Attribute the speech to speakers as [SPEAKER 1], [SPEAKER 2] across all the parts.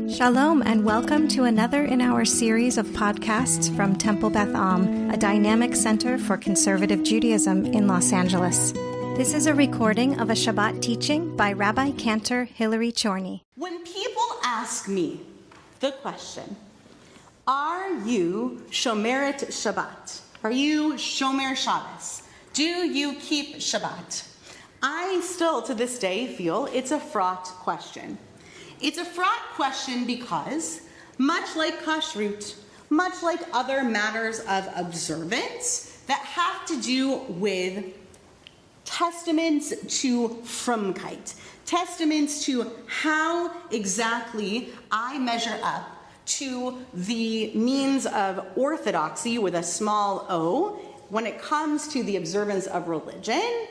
[SPEAKER 1] Shalom and welcome to another in our series of podcasts from Temple Beth Am, a dynamic center for conservative Judaism in Los Angeles. This is a recording of a Shabbat teaching by Rabbi-Cantor Chrony.
[SPEAKER 2] When people ask me the question, are you Shomeret Shabbat? Are you Shomer Shabbos? Do you keep Shabbat? I still, to this day, feel it's a fraught question. It's a fraught question because, much like kashrut, much like other matters of observance that have to do with testaments to frumkeit, testaments to how exactly I measure up to the means of orthodoxy with a small o when it comes to the observance of religion,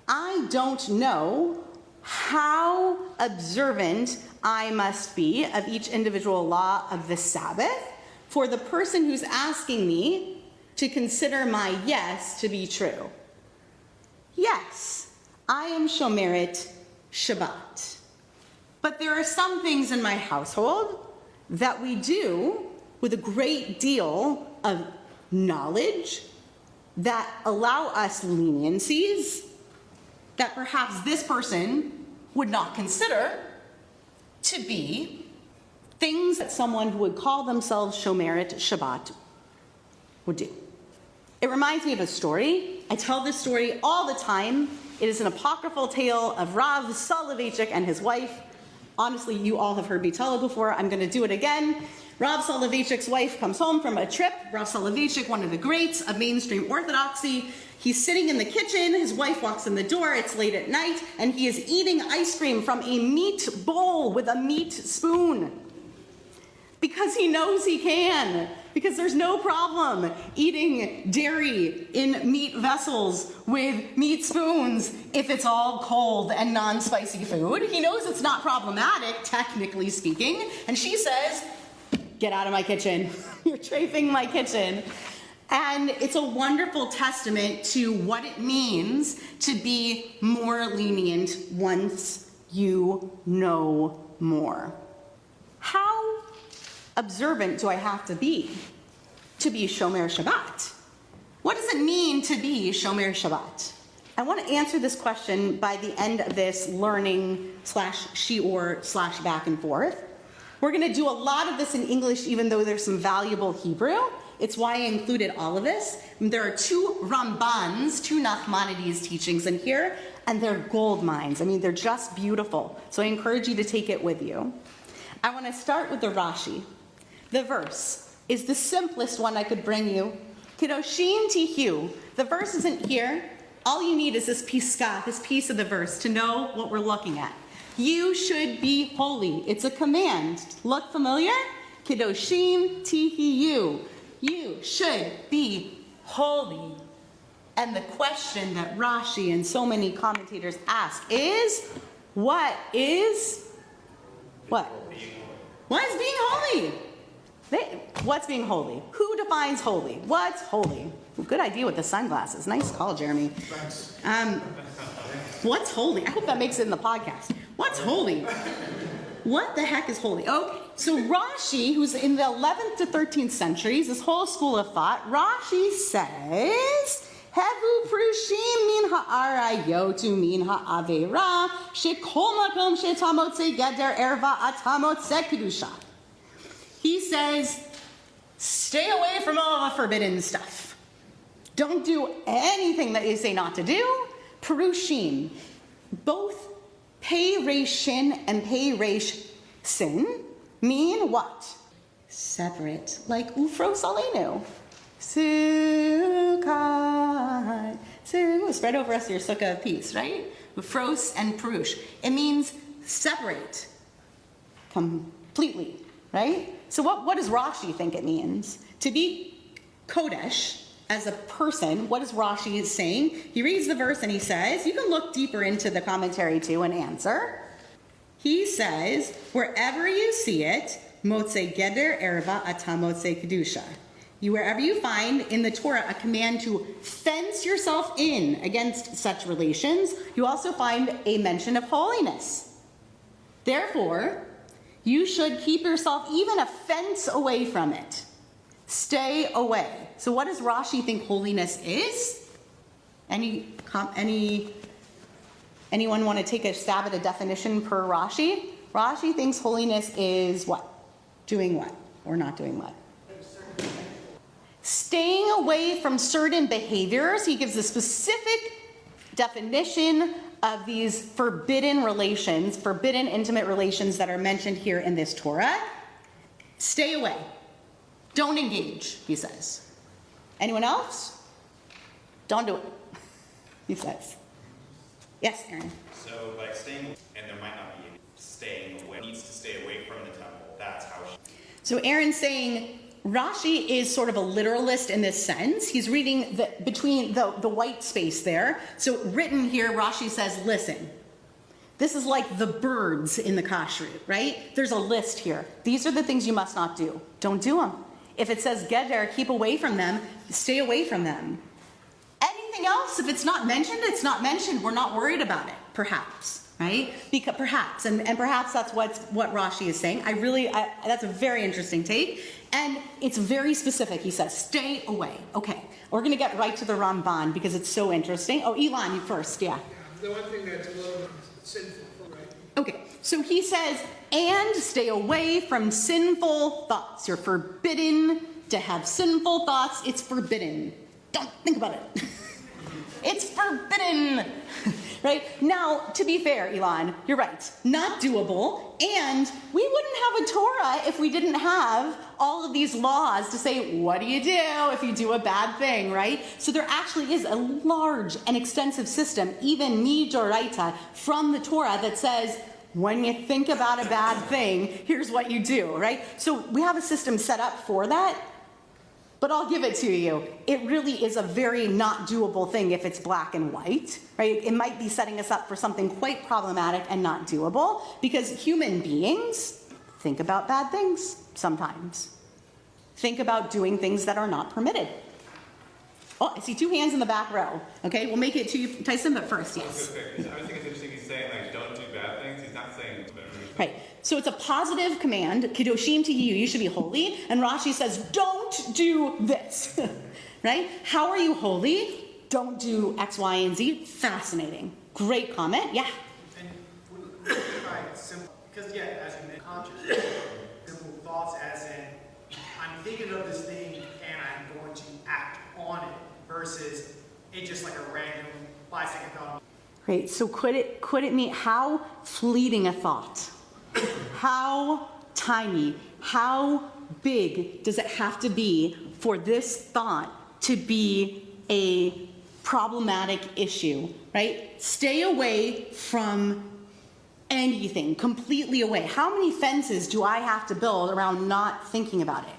[SPEAKER 2] I don't know how observant I must be of each individual law of the Sabbath for the person who's asking me to consider my yes to be true. Yes, I am Shomeret Shabbat. But there are some things in my household that we do with a great deal of knowledge that allow us leniencies that perhaps this person would not consider to be things that someone who would call themselves Shomeret Shabbat would do. It reminds me of a story. I tell this story all the time. It is an apocryphal tale of Rav Soloveitchik and his wife. Honestly, you all have heard me tell it before. I'm going to do it again. Rav Soloveitchik's wife comes home from a trip. Rav Soloveitchik, one of the greats of mainstream orthodoxy. He's sitting in the kitchen. His wife walks in the door. It's late at night, and he is eating ice cream from a meat bowl with a meat spoon. Because he knows he can. Because there's no problem eating dairy in meat vessels with meat spoons if it's all cold and non-spicy food. He knows it's not problematic, technically speaking. And she says, "Get out of my kitchen. You're strafing my kitchen." And it's a wonderful testament to what it means to be more lenient once you know more. How observant do I have to be Shomer Shabbat? What does it mean to be Shomer Shabbat? I want to answer this question by the end of this learning /shiur/ back and forth. We're going to do a lot of this in English, even though there's some valuable Hebrew. It's why I included all of this. There are two Rambans, two Nachmanides teachings in here, and they're gold mines. I mean, they're just beautiful. So I encourage you to take it with you. I want to start with the Rashi. The verse is the simplest one I could bring you. Kedoshim tihu. The verse isn't here. All you need is this piska, this piece of the verse, to know what we're looking at. You should be holy. It's a command. Look familiar? Kedoshim tihu. You should be holy. And the question that Rashi and so many commentators ask is, what is being holy? What's being holy? Who defines holy? What's holy? Good idea with the sunglasses. Nice call, Jeremy.
[SPEAKER 3] Thanks.
[SPEAKER 2] What's holy? I hope that makes it in the podcast. What's holy? What the heck is holy? Okay, so Rashi, who's in the 11th to 13th centuries, this whole school of thought, Rashi says, Hevu prushim min ha'arayotu min ha'avera, shekol makom shetamotze geder erva atamotze kedusha. He says, stay away from all the forbidden stuff. Don't do anything that they say not to do. Prushim, both Pei Reish Shin and Pei Reish Sin mean what? Separate, like Ufros Aleinu. Sukkah. Spread over us your sukkah of peace, right? Ufros and Perush. It means separate completely, right? So what does Rashi think it means? To be Kodesh as a person, what is Rashi saying? He reads the verse and he says, you can look deeper into the commentary too and answer. He says, wherever you see it, Motze Geder Erva Ata Motze Kedusha. Wherever you find in the Torah a command to fence yourself in against such relations, you also find a mention of holiness. Therefore, You should keep yourself even a fence away from it. Stay away. So what does Rashi think holiness is? Anyone want to take a stab at a definition per Rashi? Rashi thinks holiness is what? Doing what? Or not doing what? Staying away from certain behaviors. He gives a specific definition of these forbidden relations, forbidden intimate relations that are mentioned here in this Torah. Stay away. Don't engage, he says. Anyone else? Don't do it, he says. Yes, Aaron?
[SPEAKER 3] So, like staying, and there might not be staying away, needs to stay away from the temple. That's how she...
[SPEAKER 2] So Aaron's saying Rashi is sort of a literalist in this sense. He's reading between the white space there. So written here, Rashi says, listen, this is like the birds in the kashrut, right? There's a list here. These are the things you must not do. Don't do them. If it says geder, keep away from them, stay away from them. Anything else, if it's not mentioned, it's not mentioned. We're not worried about it, perhaps, right? Because perhaps, and perhaps that's what Rashi is saying. That's a very interesting take. And it's very specific. He says, stay away. Okay, we're going to get right to the Ramban because it's so interesting. Oh, Elon, you first, yeah.
[SPEAKER 4] The one thing that's a little sinful, right?
[SPEAKER 2] Okay, so he says, and stay away from sinful thoughts. You're forbidden to have sinful thoughts. It's forbidden. Don't think about it. It's forbidden. Right? Now, to be fair, Elon, you're right. Not doable. And we wouldn't have a Torah if we didn't have all of these laws to say, what do you do if you do a bad thing, right? So there actually is a large and extensive system, even midoraita, from the Torah that says, when you think about a bad thing, here's what you do, right? So we have a system set up for that. But I'll give it to you. It really is a very not doable thing if it's black and white, right? It might be setting us up for something quite problematic and not doable because human beings think about bad things sometimes. Think about doing things that are not permitted. Oh, I see two hands in the back row. Okay, we'll make it to you, Tyson, but first, yes.
[SPEAKER 3] I was thinking it's interesting he's saying, like, don't do bad things. He's not saying...
[SPEAKER 2] Right. So it's a positive command, Kedoshim Tihiyu, you should be holy. And Rashi says, don't do this. Right? How are you holy? Don't do X, Y, and Z. Fascinating. Great comment. Yeah?
[SPEAKER 5] And right, simple, because as you mentioned, conscious, simple thoughts as in, I'm thinking of this thing and I'm going to act on it versus it just like a random 5-second thought.
[SPEAKER 2] Right. So could it mean how fleeting a thought? How tiny, how big does it have to be for this thought to be a problematic issue, right? Stay away from anything, completely away. How many fences do I have to build around not thinking about it?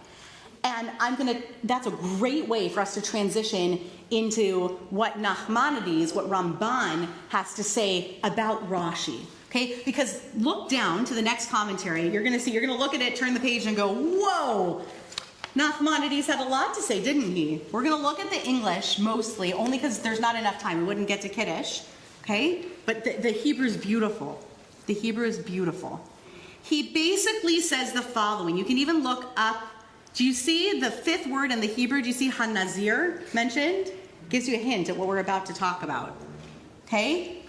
[SPEAKER 2] And that's a great way for us to transition into what Nachmanides, what Ramban has to say about Rashi. Okay, because look down to the next commentary. You're going to look at it, turn the page, and go, whoa! Nachmanides had a lot to say, didn't he? We're going to look at the English mostly, only because there's not enough time. We wouldn't get to Kiddush. Okay, but the Hebrew is beautiful. The Hebrew is beautiful. He basically says the following. You can even look up. Do you see the fifth word in the Hebrew? Do you see Hanazir mentioned? Gives you a hint at what we're about to talk about. Okay?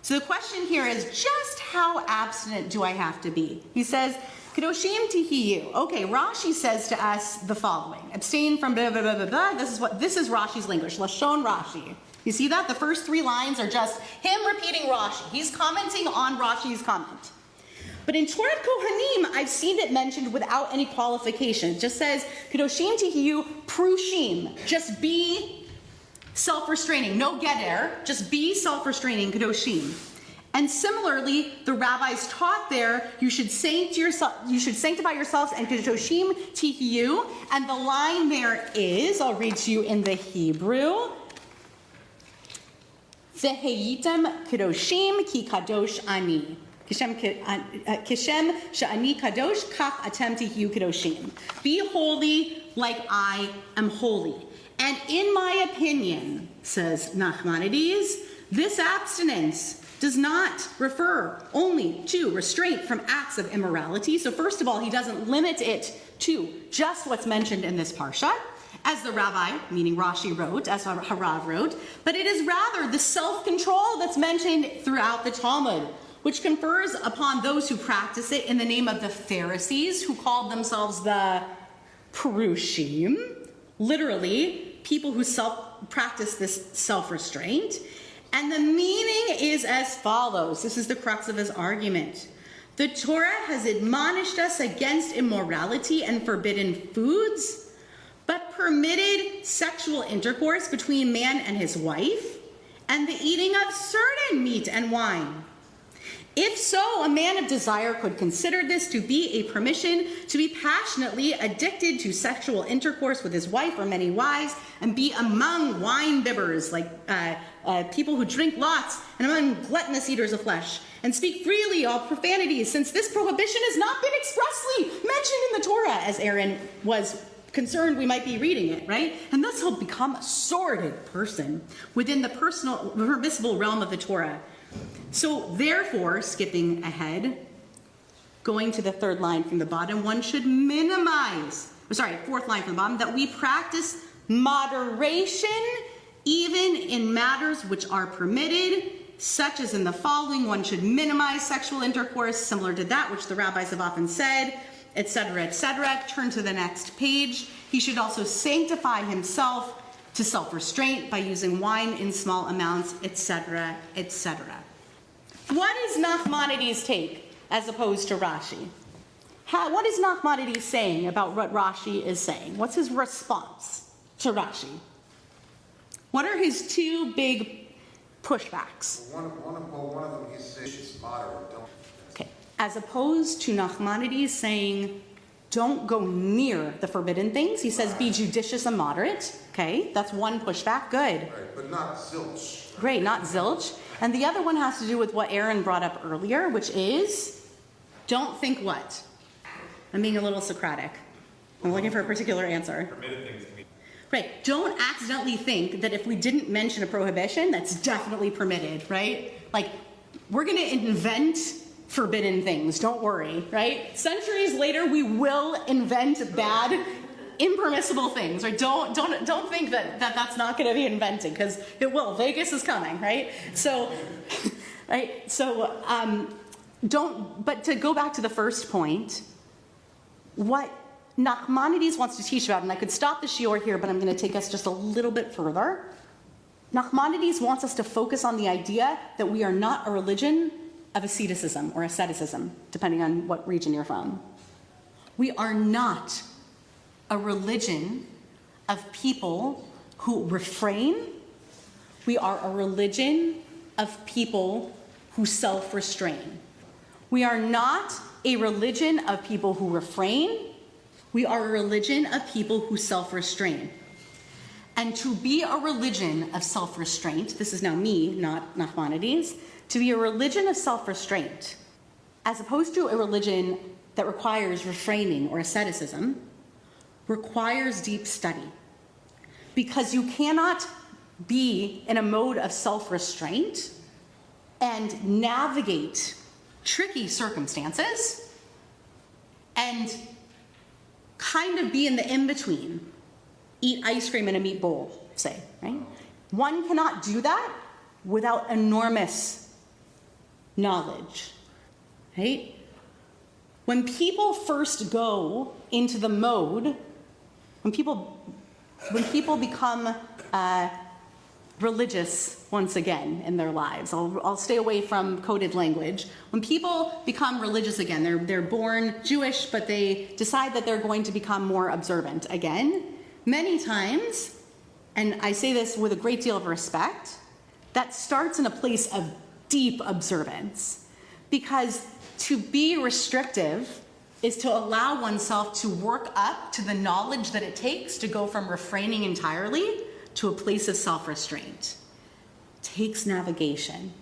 [SPEAKER 2] So the question here is just how abstinent do I have to be? He says, Kedoshim Tihiyu. Okay, Rashi says to us the following. Abstain from blah, blah, blah, blah, blah. This is Rashi's language. Lashon Rashi. You see that? The first 3 lines are just him repeating Rashi. He's commenting on Rashi's comment. But in Torah Kohanim, I've seen it mentioned without any qualification. It just says, Kedoshim Tihiyu Prushim. Just be self-restraining. No geder. Just be self-restraining, Kedoshim. And similarly, the rabbis taught there, you should sanctify yourselves and Kedoshim Tihiyu. And the line there is, I'll read to you in the Hebrew, Veheyitem Kedoshim ki kadosh ani. Kishem sha'ani kadosh kach atem tihiyu kedoshim. Be holy like I am holy. And in my opinion, says Nachmanides, this abstinence does not refer only to restraint from acts of immorality. So first of all, he doesn't limit it to just what's mentioned in this parsha, as the rabbi, meaning Rashi, wrote, as Harav wrote, but it is rather the self-control that's mentioned throughout the Talmud, which confers upon those who practice it in the name of the Pharisees, who called themselves the Perushim, literally, people who practice this self-restraint. And the meaning is as follows. This is the crux of his argument. The Torah has admonished us against immorality and forbidden foods, but permitted sexual intercourse between man and his wife, and the eating of certain meat and wine. If so, a man of desire could consider this to be a permission to be passionately addicted to sexual intercourse with his wife or many wives, and be among wine bibbers, like people who drink lots, and among gluttonous eaters of flesh, and speak freely all profanities, since this prohibition has not been expressly mentioned in the Torah, as Aaron was concerned we might be reading it, right? And thus he'll become a sordid person within the permissible realm of the Torah. So therefore, skipping ahead, going to the third line from the bottom, one should fourth line from the bottom, that we practice moderation even in matters which are permitted, such as in the following: one should minimize sexual intercourse, similar to that which the rabbis have often said, etc., etc. Turn to the next page. He should also sanctify himself to self-restraint by using wine in small amounts, etc., etc. What is Nachmanides' take as opposed to Rashi? What is Nachmanides saying about what Rashi is saying? What's his response to Rashi? What are his two big pushbacks?
[SPEAKER 6] One of them he says is moderate.
[SPEAKER 2] Okay. As opposed to Nachmanides saying, don't go near the forbidden things, he says be judicious and moderate. Okay, that's one pushback. Good.
[SPEAKER 6] Right, but not zilch.
[SPEAKER 2] Great, not zilch. And the other one has to do with what Aaron brought up earlier, which is, don't think what? I'm being a little Socratic. I'm looking for a particular answer.
[SPEAKER 3] Permitted things can be.
[SPEAKER 2] Right, don't accidentally think that if we didn't mention a prohibition, that's definitely permitted, right? Like, we're going to invent forbidden things, don't worry, right? Centuries later, we will invent bad, impermissible things, right? Don't think that that's not going to be invented, because it will. Vegas is coming, right? So, right? So, but to go back to the first point, what Nachmanides wants to teach about, and I could stop the shiur here, but I'm going to take us just a little bit further. Nachmanides wants us to focus on the idea that we are not a religion of asceticism or asceticism, depending on what region you're from. We are not a religion of people who refrain. We are a religion of people who self-restrain. We are not a religion of people who refrain. We are a religion of people who self-restrain. And to be a religion of self-restraint, this is now me, not Nachmanides, to be a religion of self-restraint, as opposed to a religion that requires refraining or asceticism, requires deep study. Because you cannot be in a mode of self-restraint and navigate tricky circumstances and kind of be in the in-between, eat ice cream in a meat bowl, say, right? One cannot do that without enormous knowledge, right? When people first go into the mode, when people become religious once again in their lives, I'll stay away from coded language. When people become religious again, they're born Jewish, but they decide that they're going to become more observant again. Many times, and I say this with a great deal of respect, that starts in a place of deep observance. Because to be restrictive is to allow oneself to work up to the knowledge that it takes to go from refraining entirely to a place of self-restraint. It takes navigation.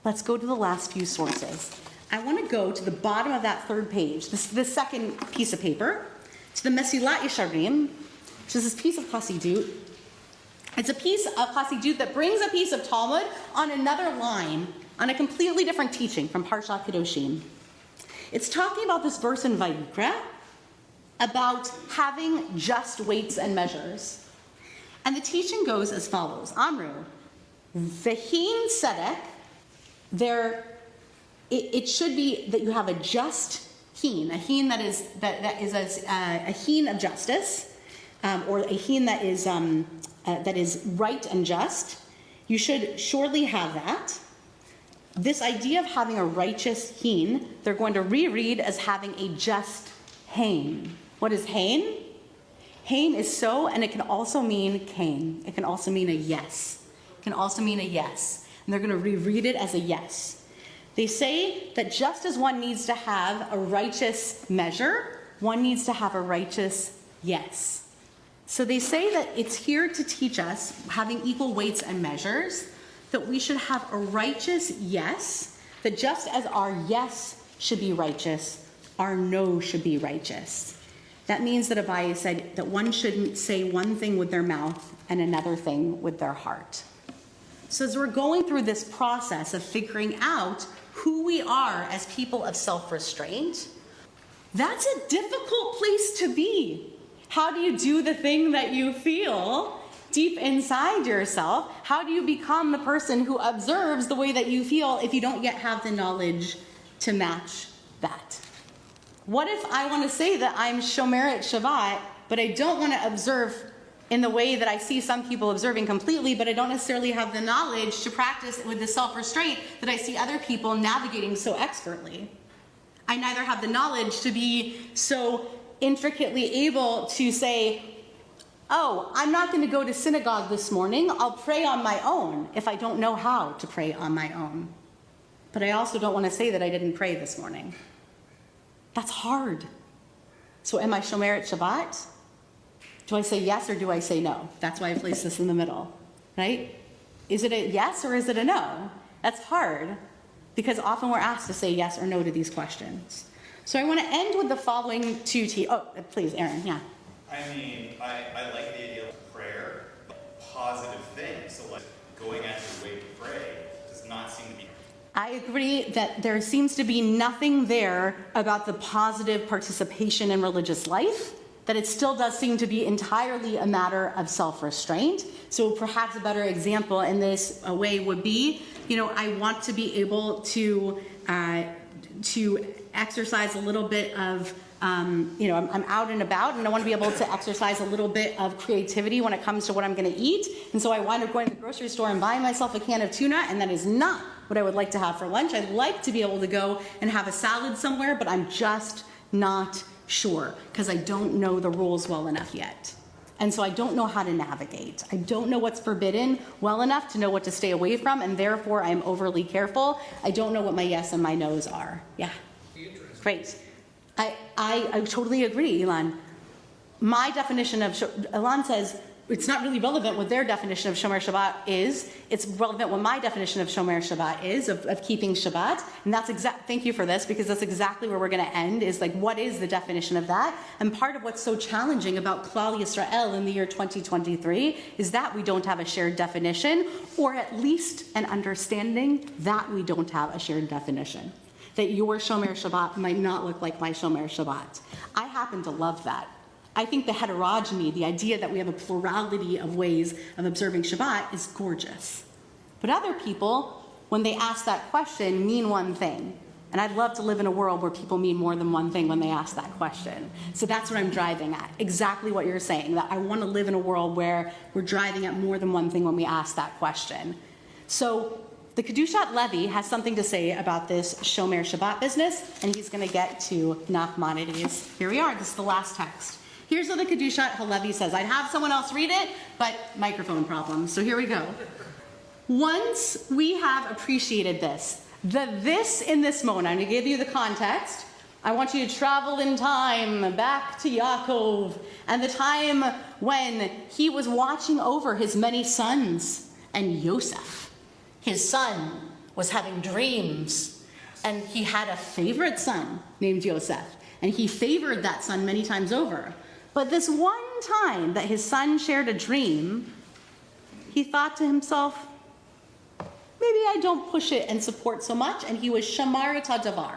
[SPEAKER 2] Let's go to the last few sources. I want to go to the bottom of that third page, the second piece of paper, to the Mesilat Yesharim, which is this piece of Hasidut. It's a piece of Hasidut that brings a piece of Talmud on another line on a completely different teaching from Parshat Kedoshim. It's talking about this verse in Vayikra about having just weights and measures. And the teaching goes as follows. Amru, Vehin Sedek, it should be that you have a just heen, a heen that is a heen of justice, or a heen that is right and just. You should surely have that. This idea of having a righteous heen, they're going to reread as having a just hain. What is hain? Hain is so, and it can also mean kain. It can also mean a yes. It can also mean a yes. And they're going to reread it as a yes. They say that just as one needs to have a righteous measure, one needs to have a righteous yes. So they say that it's here to teach us, having equal weights and measures, that we should have a righteous yes, that just as our yes should be righteous, our no should be righteous. That means that Abaye said that one shouldn't say one thing with their mouth and another thing with their heart. So as we're going through this process of figuring out who we are as people of self-restraint, that's a difficult place to be. How do you do the thing that you feel deep inside yourself? How do you become the person who observes the way that you feel if you don't yet have the knowledge to match that? What if I want to say that I'm Shomeret Shabbat, but I don't want to observe in the way that I see some people observing completely, but I don't necessarily have the knowledge to practice with the self-restraint that I see other people navigating so expertly? I neither have the knowledge to be so intricately able to say, oh, I'm not going to go to synagogue this morning. I'll pray on my own if I don't know how to pray on my own. But I also don't want to say that I didn't pray this morning. That's hard. So am I Shomeret Shabbat? Do I say yes or do I say no? That's why I place this in the middle, right? Is it a yes or is it a no? That's hard because often we're asked to say yes or no to these questions. So I want to end with the following two please, Aaron, yeah.
[SPEAKER 3] I mean, I like the idea of prayer, but positive things. So like going out of your way to pray does not seem to be.
[SPEAKER 2] I agree that there seems to be nothing there about the positive participation in religious life, that it still does seem to be entirely a matter of self-restraint. So perhaps a better example in this way would be, I want to be able to exercise a little bit of, I'm out and about and I want to be able to exercise a little bit of creativity when it comes to what I'm going to eat. And so I wind up going to the grocery store and buying myself a can of tuna, and that is not what I would like to have for lunch. I'd like to be able to go and have a salad somewhere, but I'm just not sure because I don't know the rules well enough yet. And so I don't know how to navigate. I don't know what's forbidden well enough to know what to stay away from, and therefore I'm overly careful. I don't know what my yes and my no's are. Yeah. Great. I totally agree, Ilan. My definition of, Ilan says, it's not really relevant what their definition of Shomer Shabbat is. It's relevant what my definition of Shomer Shabbat is, of keeping Shabbat. And that's thank you for this, because that's exactly where we're going to end, is like, what is the definition of that? And part of what's so challenging about Klal Yisrael in the year 2023 is that we don't have a shared definition, or at least an understanding that we don't have a shared definition. That your Shomer Shabbat might not look like my Shomer Shabbat. I happen to love that. I think the heterogeny, the idea that we have a plurality of ways of observing Shabbat, is gorgeous. But other people, when they ask that question, mean one thing. And I'd love to live in a world where people mean more than one thing when they ask that question. So that's what I'm driving at. Exactly what you're saying, that I want to live in a world where we're driving at more than one thing when we ask that question. So the Kedushat Levi has something to say about this Shomer Shabbat business, and he's going to get to Nachmanides. Here we are. This is the last text. Here's what the Kedushat Halevi says. I'd have someone else read it, but microphone problems. So here we go. Once we have appreciated this in this moment, I'm going to give you the context. I want you to travel in time back to Yaakov and the time when he was watching over his many sons, and Yosef, his son, was having dreams, and he had a favorite son named Yosef, and he favored that son many times over. But this one time that his son shared a dream, he thought to himself, maybe I don't push it and support so much. And he was shamar et hadavar.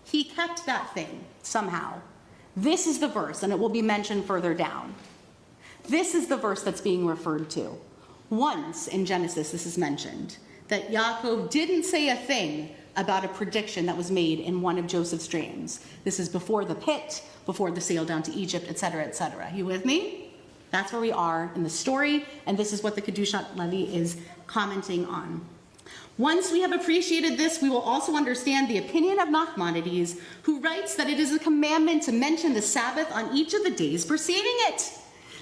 [SPEAKER 2] He kept that thing somehow. This is the verse, and it will be mentioned further down. This is the verse that's being referred to. Once in Genesis, this is mentioned, that Yaakov didn't say a thing about a prediction that was made in one of Joseph's dreams. This is before the pit, before the sail down to Egypt, etc., etc. You with me? That's where we are in the story, and this is what the Kedushat Levi is commenting on. Once we have appreciated this, we will also understand the opinion of Nachmanides, who writes that it is a commandment to mention the Sabbath on each of the days preceding it.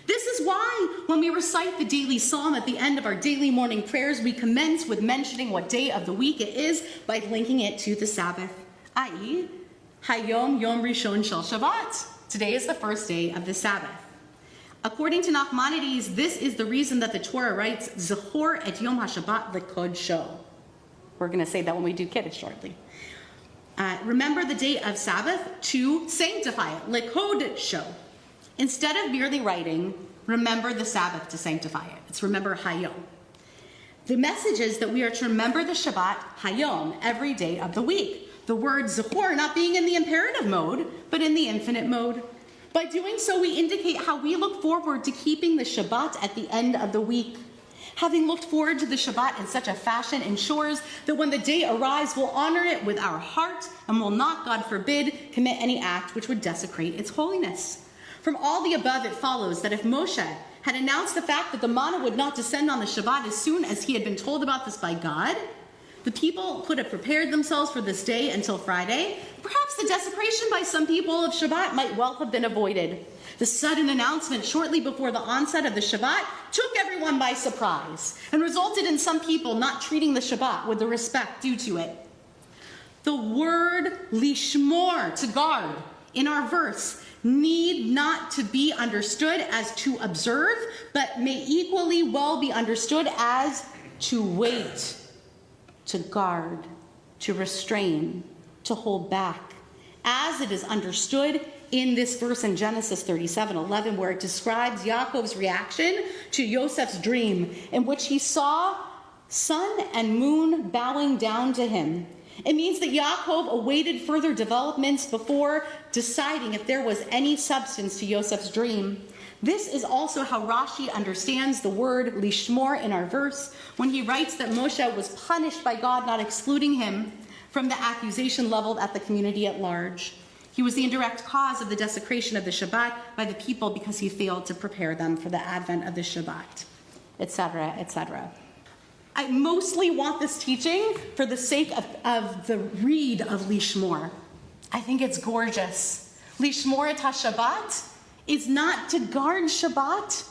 [SPEAKER 2] This is why when we recite the daily psalm at the end of our daily morning prayers, we commence with mentioning what day of the week it is by linking it to the Sabbath, i.e., Hayom Yom Rishon Shel Shabbat. Today is the first day of the Sabbath. According to Nachmanides, this is the reason that the Torah writes, Zechor et Yom HaShabbat l'kodsho. We're going to say that when we do Kiddush shortly. Remember the day of Sabbath to sanctify it, l'kodsho. Instead of merely writing, remember the Sabbath to sanctify it. It's remember Hayom. The message is that we are to remember the Shabbat Hayom every day of the week. The word Zechor not being in the imperative mode, but in the infinite mode. By doing so, we indicate how we look forward to keeping the Shabbat at the end of the week. Having looked forward to the Shabbat in such a fashion ensures that when the day arrives, we'll honor it with our heart and will not, God forbid, commit any act which would desecrate its holiness. From all the above, it follows that if Moshe had announced the fact that the manna would not descend on the Shabbat as soon as he had been told about this by God, the people could have prepared themselves for this day until Friday. Perhaps the desecration by some people of Shabbat might well have been avoided. The sudden announcement shortly before the onset of the Shabbat took everyone by surprise and resulted in some people not treating the Shabbat with the respect due to it. The word lishmor, to guard, in our verse need not to be understood as to observe, but may equally well be understood as to wait, to guard, to restrain, to hold back, as it is understood in this verse in Genesis 37:11, where it describes Yaakov's reaction to Joseph's dream, in which he saw sun and moon bowing down to him. It means that Yaakov awaited further developments before deciding if there was any substance to Joseph's dream. This is also how Rashi understands the word lishmor in our verse when he writes that Moshe was punished by God not excluding him from the accusation leveled at the community at large. He was the indirect cause of the desecration of the Shabbat by the people because he failed to prepare them for the advent of the Shabbat, etc., etc. I mostly want this teaching for the sake of the read of Lishmor. I think it's gorgeous. Lishmor et HaShabbat is not to guard Shabbat.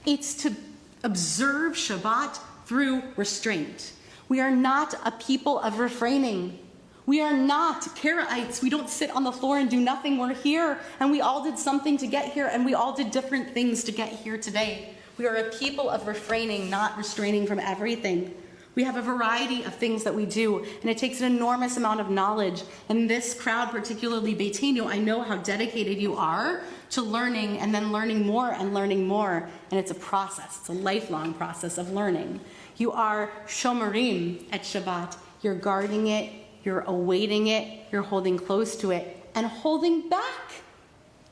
[SPEAKER 2] It's to observe Shabbat through restraint. We are not a people of refraining. We are not Karaites. We don't sit on the floor and do nothing. We're here, and we all did something to get here, and we all did different things to get here today. We are a people of refraining, not restraining from everything. We have a variety of things that we do, and it takes an enormous amount of knowledge. And this crowd, particularly Beitenu, I know how dedicated you are to learning and then learning more and learning more. And it's a process. It's a lifelong process of learning. You are shomerim at Shabbat. You're guarding it. You're awaiting it. You're holding close to it and holding back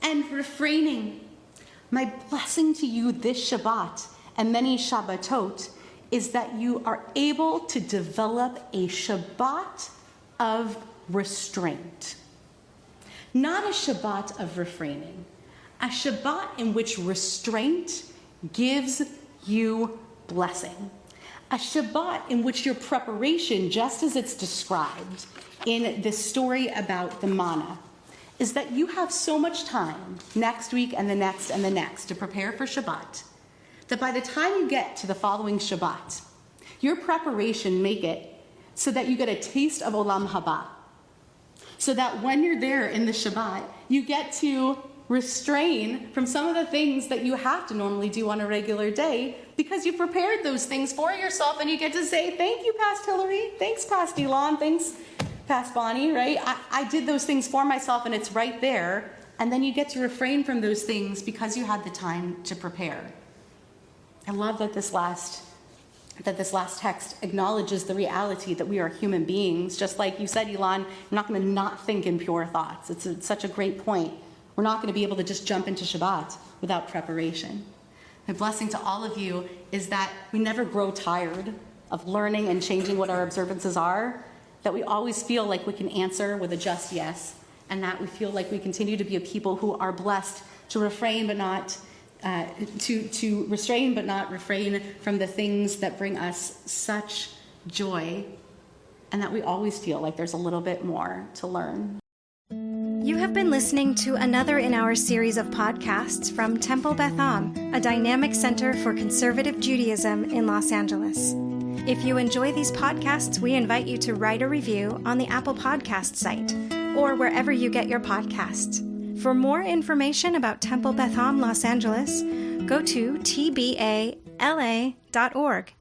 [SPEAKER 2] and refraining. My blessing to you this Shabbat and many Shabbatot is that you are able to develop a Shabbat of restraint. Not a Shabbat of refraining. A Shabbat in which restraint gives you blessing. A Shabbat in which your preparation, just as it's described in the story about the manna, is that you have so much time next week and the next and the next to prepare for Shabbat that by the time you get to the following Shabbat, your preparation make it so that you get a taste of Olam Haba. So that when you're there in the Shabbat, you get to restrain from some of the things that you have to normally do on a regular day because you prepared those things for yourself, and you get to say, thank you, Past Hillary, thanks, Past Elon, thanks, Past Bonnie, right? I did those things for myself, and it's right there. And then you get to refrain from those things because you had the time to prepare. I love that this last that this last text acknowledges the reality that we are human beings. Just like you said, Elon, we're not going to not think in pure thoughts. It's such a great point. We're not going to be able to just jump into Shabbat without preparation. My blessing to all of you is that we never grow tired of learning and changing what our observances are, that we always feel like we can answer with a just yes, and that we feel like we continue to be a people who are blessed to refrain but not to restrain but not refrain from the things that bring us such joy, and that we always feel like there's a little bit more to learn.
[SPEAKER 1] You have been listening to another in our series of podcasts from Temple Beth Am, a dynamic center for conservative Judaism in Los Angeles. If you enjoy these podcasts, we invite you to write a review on the Apple Podcast site or wherever you get your podcasts. For more information about Temple Beth Am Los Angeles, go to tbala.org.